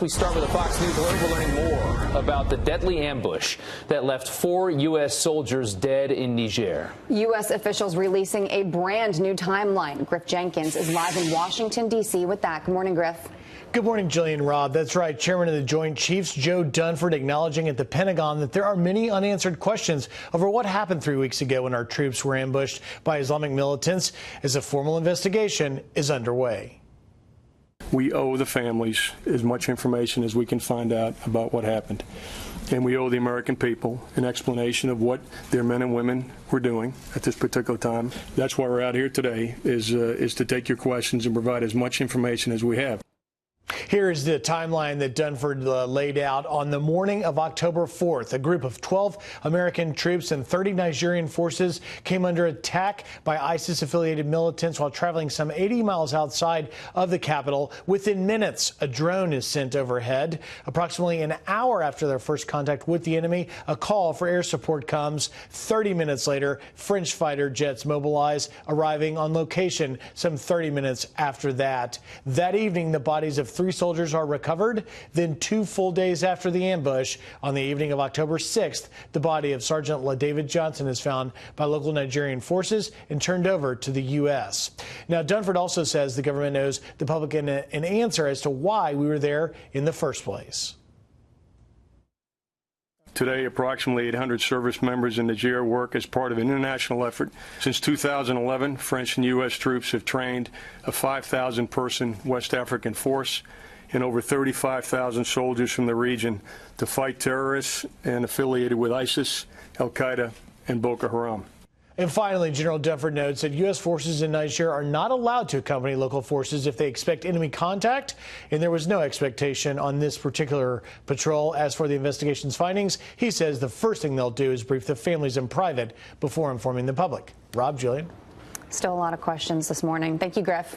We start with a Fox News alert. We're learning more about the deadly ambush that left 4 U.S. soldiers dead in Niger. U.S. officials releasing a brand new timeline. Griff Jenkins is live in Washington, D.C. with that. Good morning, Griff. Good morning, Jillian, Rob. That's right. Chairman of the Joint Chiefs, Joe Dunford, acknowledging at the Pentagon that there are many unanswered questions over what happened 3 weeks ago when our troops were ambushed by Islamic militants as a formal investigation is underway. We owe the families as much information as we can find out about what happened. And we owe the American people an explanation of what their men and women were doing at this particular time. That's why we're out here today, is to take your questions and provide as much information as we have. Here is the timeline that Dunford laid out. On the morning of October 4th, a group of 12 American troops and 30 Nigerian forces came under attack by ISIS-affiliated militants while traveling some 80 miles outside of the capital. Within minutes, a drone is sent overhead. Approximately an hour after their first contact with the enemy, a call for air support comes. 30 minutes later, French fighter jets mobilize, arriving on location some 30 minutes after that. That evening, the bodies of 3 soldiers are recovered. Then 2 full days after the ambush, on the evening of October 6th, the body of Sergeant LaDavid Johnson is found by local Nigerian forces and turned over to the U.S. Now, Dunford also says the government owes the public an answer as to why we were there in the first place. Today, approximately 800 service members in Niger work as part of an international effort. Since 2011, French and U.S. troops have trained a 5,000-person West African force and over 35,000 soldiers from the region to fight terrorists and affiliated with ISIS, Al-Qaeda, and Boko Haram. And finally, General Dunford notes that U.S. forces in Niger are not allowed to accompany local forces if they expect enemy contact, and there was no expectation on this particular patrol. As for the investigation's findings, he says the first thing they'll do is brief the families in private before informing the public. Rob, Jillian. Still a lot of questions this morning. Thank you, Griff.